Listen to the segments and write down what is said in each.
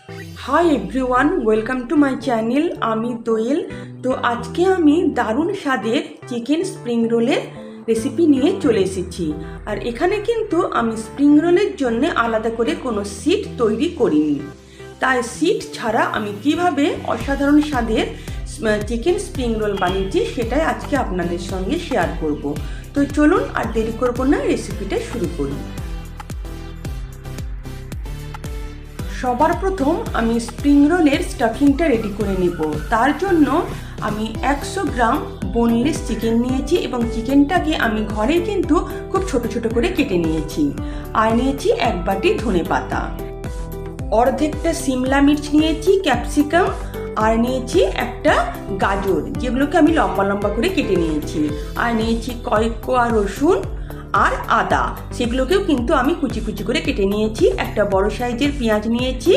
Hi everyone, welcome to my channel. আমি দোয়েল। তো আজকে আমি দারুণ স্বাদের চিকেন স্প্রিং রোলের রেসিপি নিয়ে চলে এসেছি। আর এখানে কিন্তু আমি স্প্রিং রোলের জন্য আলাদা করে কোনো সিট তৈরি করিনি। তাই সিট ছাড়া আমি কিভাবে অসাধারণ স্বাদের চিকেন স্প্রিং রোল বানিয়েছি সেটাই আজকে আপনাদের সঙ্গে শেয়ার করব। তো চলুন আর দেরি করব না, রেসিপিটা শুরু করি। সবার প্রথম আমি স্প্রিং রোলের স্টাফিংটা রেডি করে নেব। তার জন্য আমি 100 গ্রাম বোনলেস চিকেন নিয়েছি এবং চিকেনটাকে আমি ঘরে কিন্তু খুব ছোট ছোট করে কেটে নিয়েছি। আর নিয়েছি 1 বাটি ধনেপাতা, অর্ধেকটা সিমলা মির্চ নিয়েছি, ক্যাপসিকাম, আর নিয়েছি একটা গাজর, যেগুলোকে আমি লম্বা লম্বা করে কেটে নিয়েছি। আর নিয়েছি কয়েক কোয়া রসুন আর আদা, সেগুলোকেও কিন্তু আমি কুচি কুচি করে কেটে নিয়েছি। একটা বড় সাইজের পেঁয়াজ নিয়েছি,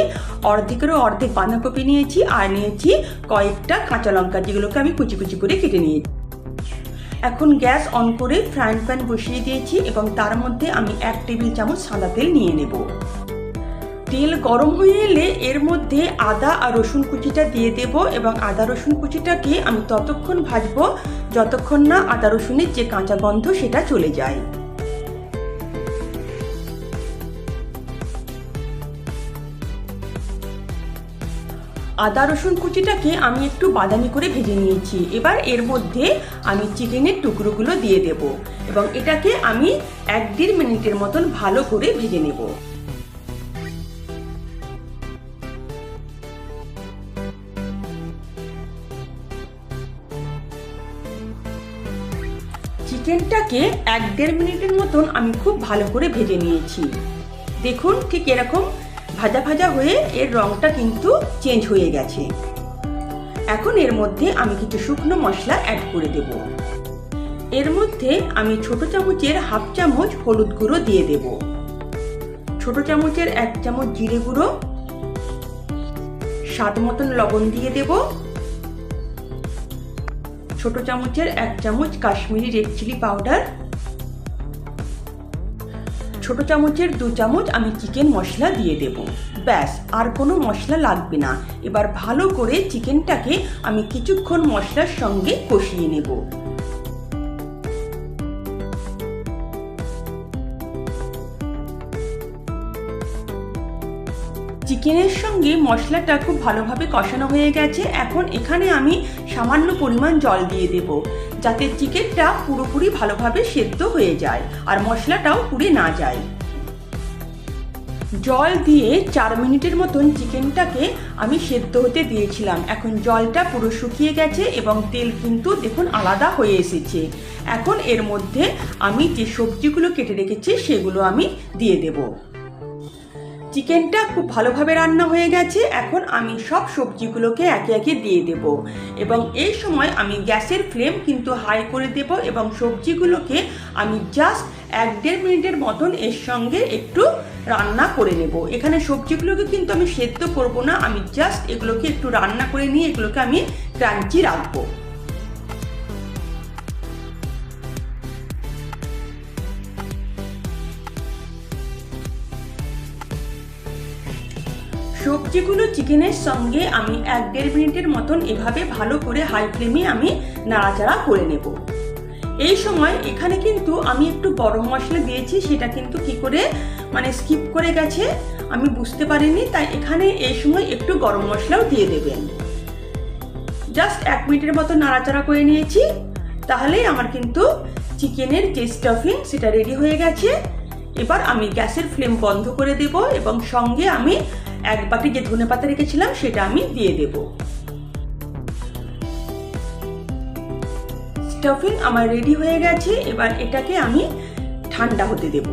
অর্ধেকেরও অর্ধেক বাঁধাকপি নিয়েছি, আর নিয়েছি কয়েকটা কাঁচা লঙ্কা, যেগুলোকে আমি কুচি কুচি করে কেটে নিয়েছি। এখন গ্যাস অন করে ফ্রাইং প্যান বসিয়ে দিয়েছি এবং তার মধ্যে আমি 1 টেবিল চামচ সাদা তেল নিয়ে নেব। তেল গরম হয়ে এলে এর মধ্যে আদা আর রসুন কুচিটা দিয়ে দেব এবং আদা রসুন কুচিটাকে আমি ততক্ষণ ভাজবো যতক্ষণ না আদা রসুনের যে কাঁচা গন্ধ সেটা চলে যায়। আদা রসুন কুচিটাকে আমি একটু বাদামি করে ভেজে নিয়েছি। এবার এর মধ্যে আমি চিকেনের টুকরোগুলো দিয়ে দেব এবং এটাকে আমি 1-1.5 মিনিটের মতন ভালো করে ভেজে নেব। চিকেনটাকে 1-1.5 মিনিটের মতন আমি খুব ভালো করে ভেজে নিয়েছি। দেখুন, ঠিক এরকম ভাজা ভাজা হয়ে এর রংটা কিন্তু চেঞ্জ হয়ে গেছে। এখন এর মধ্যে আমি কিছু শুকনো মশলা অ্যাড করে দেব। এর মধ্যে আমি ছোট চামচের 1/2 চামচ হলুদ গুঁড়ো দিয়ে দেব, ছোট চামচের 1 চামচ জিরে গুঁড়ো, স্বাদ মতন লবণ দিয়ে দেব, ছোট চামচের 1 চামচ কাশ্মীরি রেড চিলি পাউডার, ছোট চামচের 2 চামচ আমি চিকেন মশলা দিয়ে দেব। ব্যাস, আর কোনো মশলা লাগবে না। এবার ভালো করে চিকেনটাকে আমি কিছুক্ষণ মশলার সঙ্গে কষিয়ে নেব। চিকেনের সঙ্গে মশলাটা খুব ভালোভাবে কষানো হয়ে গেছে। এখন এখানে আমি সামান্য পরিমাণ জল দিয়ে দেব, যাতে চিকেনটা পুরোপুরি ভালোভাবে সেদ্ধ হয়ে যায় আর মশলাটাও পুড়ে না যায়। জল দিয়ে 4 মিনিটের মতন চিকেনটাকে আমি সেদ্ধ হতে দিয়েছিলাম। এখন জলটা পুরো শুকিয়ে গেছে এবং তেল কিন্তু দেখুন আলাদা হয়ে এসেছে। এখন এর মধ্যে আমি যে সবজিগুলো কেটে রেখেছি সেগুলো আমি দিয়ে দেব। চিকেনটা খুব ভালোভাবে রান্না হয়ে গেছে। এখন আমি সব সবজিগুলোকে একে একে দিয়ে দেব এবং এই সময় আমি গ্যাসের ফ্লেম কিন্তু হাই করে দেব এবং সবজিগুলোকে আমি জাস্ট 1-1.5 মিনিটের মতন এর সঙ্গে একটু রান্না করে নেব। এখানে সবজিগুলোকে কিন্তু আমি সেদ্ধ করব না, আমি জাস্ট এগুলোকে একটু রান্না করে নিয়ে এগুলোকে আমি ক্রাঞ্চি রাখবো। সবজিগুলো চিকেনের সঙ্গে আমি 1-1.5 মিনিটের মতন এভাবে ভালো করে হাই ফ্লেমে আমি নাড়াচাড়া করে নেব। এই সময় এখানে কিন্তু আমি একটু গরম মশলা দিয়েছি, সেটা কিন্তু কি করে স্কিপ করে গেছে আমি বুঝতে পারিনি, তাই এখানে এই সময় একটু গরম মশলাও দিয়ে দেবেন। জাস্ট 1 মিনিটের মতো নাড়াচাড়া করে নিয়েছি, তাহলেই আমার কিন্তু চিকেনের যে স্টাফিং সেটা রেডি হয়ে গেছে। এবার আমি গ্যাসের ফ্লেম বন্ধ করে দেব এবং সঙ্গে আমি 1 বাটি যে ধনেপাতা রেখেছিলাম সেটা আমি দিয়ে দেব। স্টাফিং আমার রেডি হয়ে গেছে। এবার এটাকে আমি ঠান্ডা হতে দেব।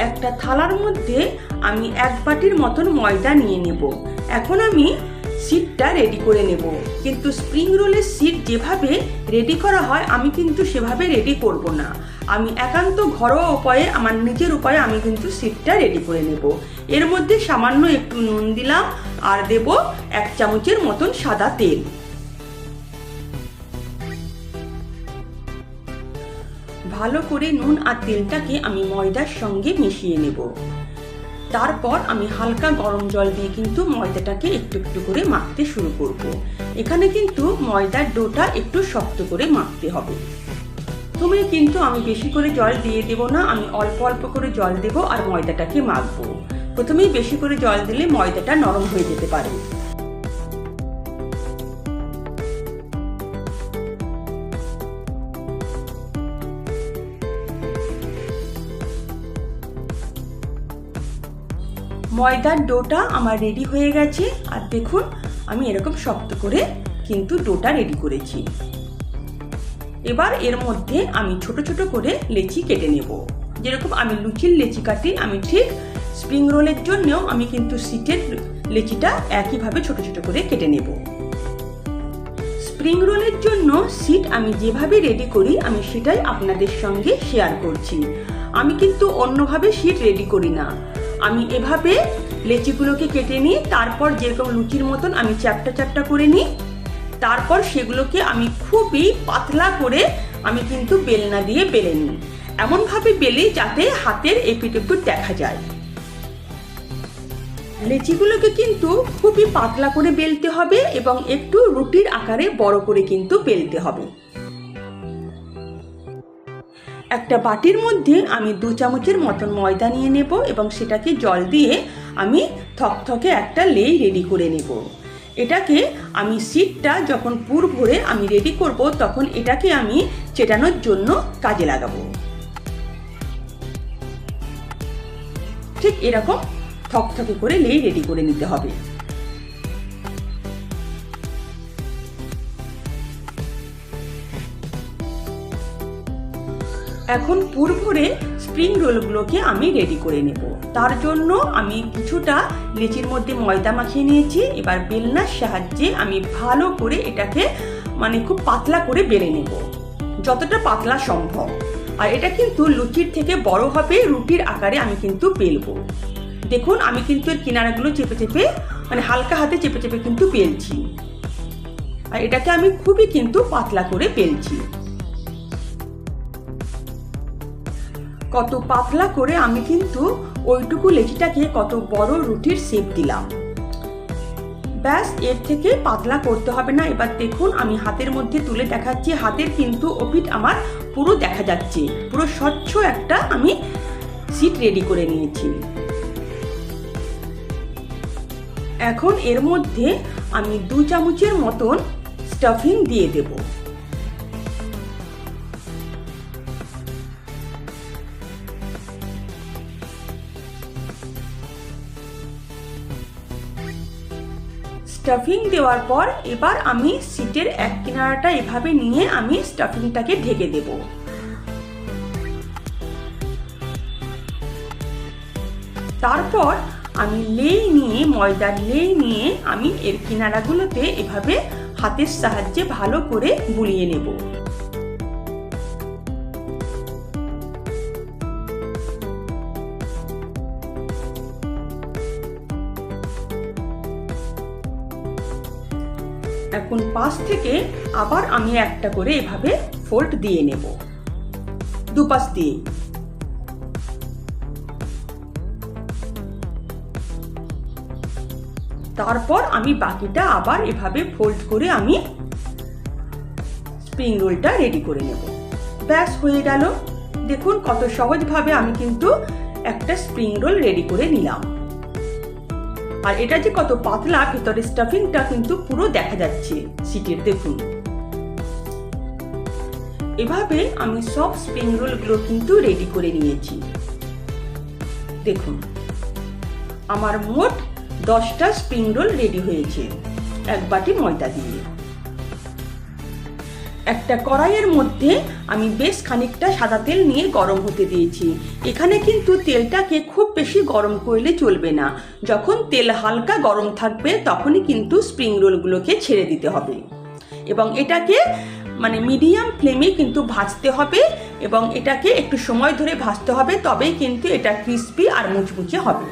একটা থালার মধ্যে আমি 1 বাটির মতন ময়দা নিয়ে নেব। এখন আমি সিটটা রেডি করে নেব, কিন্তু স্প্রিং রোলের সিট যেভাবে রেডি করা হয় আমি কিন্তু সেভাবে রেডি করব না। আমি একান্ত ঘরোয়া উপায়ে, আমার নিজের উপায়ে আমি কিন্তু সিটটা রেডি করে নেব। এর মধ্যে সামান্য একটু নুন দিলাম আর দেব 1 চামচের মতন সাদা তেল। ভালো করে নুন আর তেলটাকে আমি ময়দার সঙ্গে মিশিয়ে নেব। তারপর আমি হালকা গরম জল দিয়ে কিন্তু ময়দাটাকে একটু একটু করে মাখতে শুরু করব। এখানে কিন্তু ময়দার ডোটা একটু শক্ত করে মাখতে হবে। প্রথমে কিন্তু আমি বেশি করে জল দিয়ে দেব না, আমি অল্প অল্প করে জল দেব আর ময়দাটাকে মাখবো। প্রথমেই বেশি করে জল দিলে ময়দাটা নরম হয়ে যেতে পারে। ময়দার ডোটা আমার রেডি হয়ে গেছে, আর দেখুন আমি এরকম শক্ত করে কিন্তু ডোটা রেডি করেছি। এবার এর মধ্যে আমি ছোট ছোট করে লেচি কেটে নেব। যেরকম আমি লুচির লেচি কাটি, আমি ঠিক স্প্রিং রোলের জন্যও আমি কিন্তু সিটের লেচিটা একইভাবে ছোট ছোট করে কেটে নেব। স্প্রিং রোলের জন্য সিট আমি যেভাবে রেডি করি আমি সেটাই আপনাদের সঙ্গে শেয়ার করছি। আমি কিন্তু অন্যভাবে সিট রেডি করি না, আমি এভাবে লেচিগুলোকে কেটে নিই, তারপর যেরকম লুচির মতন আমি চ্যাপ্টা চ্যাপ্টা করে নিই, তারপর সেগুলোকে আমি খুবই পাতলা করে আমি কিন্তু বেলনা দিয়ে বেলে নিই। এমনভাবে বেলি যাতে হাতের এপিঠ ওপিঠ দেখা যায়। লেচিগুলোকে কিন্তু খুবই পাতলা করে বেলতে হবে এবং একটু রুটির আকারে বড় করে কিন্তু বেলতে হবে। একটা বাটির মধ্যে আমি 2 চামচের মতন ময়দা নিয়ে নেব এবং সেটাকে জল দিয়ে আমি থকথকে একটা লেই রেডি করে নেব। এটাকে আমি সিটটা যখন পুর ভরে আমি রেডি করব তখন এটাকে আমি চেটানোর জন্য কাজে লাগাবো। ঠিক এরকম থকথকে করে লেই রেডি করে নিতে হবে। এখন পুর ভরে স্প্রিং রোলগুলোকে আমি রেডি করে নেব। তার জন্য আমি কিছুটা লেচির মধ্যে ময়দা মাখিয়ে নিয়েছি। এবার বেলনার সাহায্যে আমি ভালো করে এটাকে খুব পাতলা করে বেলে নেব, যতটা পাতলা সম্ভব। আর এটা কিন্তু লুচির থেকে বড় হবে, রুটির আকারে আমি কিন্তু বেলবো। দেখুন আমি কিন্তু এর কিনারাগুলো চেপে চেপে হালকা হাতে চেপে চেপে কিন্তু বেলছি, আর এটাকে আমি খুবই কিন্তু পাতলা করে বেলছি। কত পাতলা করে আমি কিন্তু ওইটুকু লেচিটাকে কত বড় রুটির শেপ দিলাম। ব্যাস, এর থেকে পাতলা করতে হবে না। এবার দেখুন আমি হাতের মধ্যে তুলে দেখাচ্ছি, হাতের কিন্তু ওপিঠ আমার পুরো দেখা যাচ্ছে, পুরো স্বচ্ছ একটা আমি সিট রেডি করে নিয়েছি। এখন এর মধ্যে আমি 2 চামচের মতন স্টাফিং দিয়ে দেব। স্টাফিং দেওয়ার পর এবার আমি সিটের এক কিনারাটা এভাবে নিয়ে আমি স্টাফিংটাকে ঢেকে দেব। তারপর আমি লেই নিয়ে, ময়দার লেই নিয়ে আমি এর কিনারাগুলোতে এভাবে হাতের সাহায্যে ভালো করে বুলিয়ে নেব। এখন পাশ থেকে আবার আমি একটা করে এভাবে ফোল্ড দিয়ে নেব, দুপাশ দিয়ে। তারপর আমি বাকিটা আবার এভাবে ফোল্ড করে আমি স্প্রিং রোলটা রেডি করে নেব। ব্যাস, হয়ে গেল। দেখুন কত সহজভাবে আমি কিন্তু একটা স্প্রিং রোল রেডি করে নিলাম। আর এটা যে কত পাতলা, ভিতরে স্টাফিংটা কিন্তু পুরো দেখা যাচ্ছে সিটের। দেখুন এভাবে আমি সব স্প্রিং রোলগুলো কিন্তু রেডি করে নিয়েছি। দেখুন আমার মোট 10টা স্প্রিং রোল রেডি হয়েছে এক বাটি ময়দা দিয়ে। একটা কড়াইয়ের মধ্যে আমি বেশ খানিকটা সাদা তেল নিয়ে গরম হতে দিয়েছি। এখানে কিন্তু তেলটাকে খুব বেশি গরম করলে চলবে না, যখন তেল হালকা গরম থাকবে তখনই কিন্তু স্প্রিং রোলগুলোকে ছেড়ে দিতে হবে এবং এটাকে মিডিয়াম ফ্লেমে কিন্তু ভাজতে হবে এবং এটাকে একটু সময় ধরে ভাজতে হবে, তবেই কিন্তু এটা ক্রিস্পি আর মুচমুচে হবে।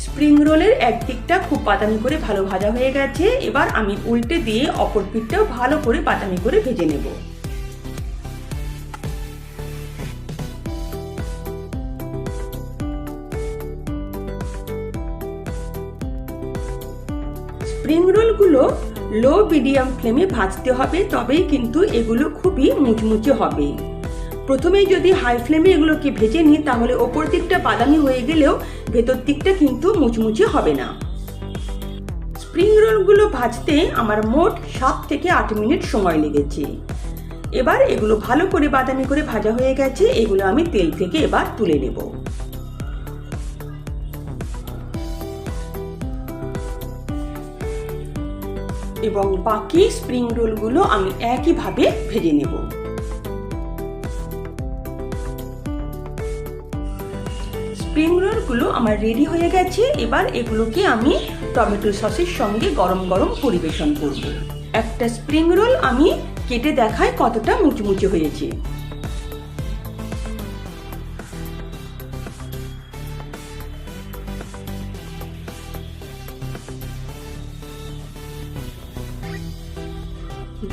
স্প্রিং রোলের একদিকটা খুব বাদামি করে ভালো ভাজা হয়ে গেছে। এবার আমি উল্টে দিয়ে অপর পিঠটাও ভালো করে বাদামি করে ভেজে নেব। স্প্রিং রোলগুলো লো মিডিয়াম ফ্লেমে ভাজতে হবে, তবেই কিন্তু এগুলো খুবই মুচমুচে হবে। প্রথমেই যদি হাই ফ্লেমে এগুলোকে ভেজে নিই তাহলে ওপর দিকটা বাদামি হয়ে গেলেও ভেতর দিকটা কিন্তু মুচমুচে হবে না। স্প্রিং রোলগুলো ভাজতে আমার মোট 7 থেকে 8 মিনিট সময় লেগেছে। এবার এগুলো ভালো করে বাদামি করে ভাজা হয়ে গেছে, এগুলো আমি তেল থেকে এবার তুলে নেব। এবং বাকি স্প্রিং রোলগুলো আমি একইভাবে ভেজে নেব। স্প্রিং রোলগুলো আমার রেডি হয়ে গেছে। এবার এগুলোকে আমি টমেটো সসের সঙ্গে গরম গরম পরিবেশন করব। একটা স্প্রিং রোল আমি কেটে দেখাই কতটা মুচমুচে হয়েছে।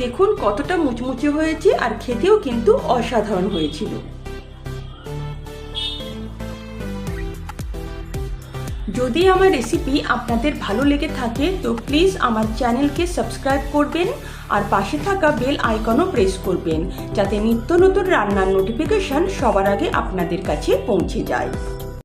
দেখুন কতটা মুচমুচে হয়েছে, আর খেতেও কিন্তু অসাধারণ হয়েছিল। যদি আমার রেসিপি আপনাদের ভালো লেগে থাকে তো প্লিজ আমার চ্যানেলকে সাবস্ক্রাইব করবেন আর পাশে থাকা বেল আইকনও প্রেস করবেন, যাতে নিত্য নতুন রান্নার নোটিফিকেশন সবার আগে আপনাদের কাছে পৌঁছে যায়।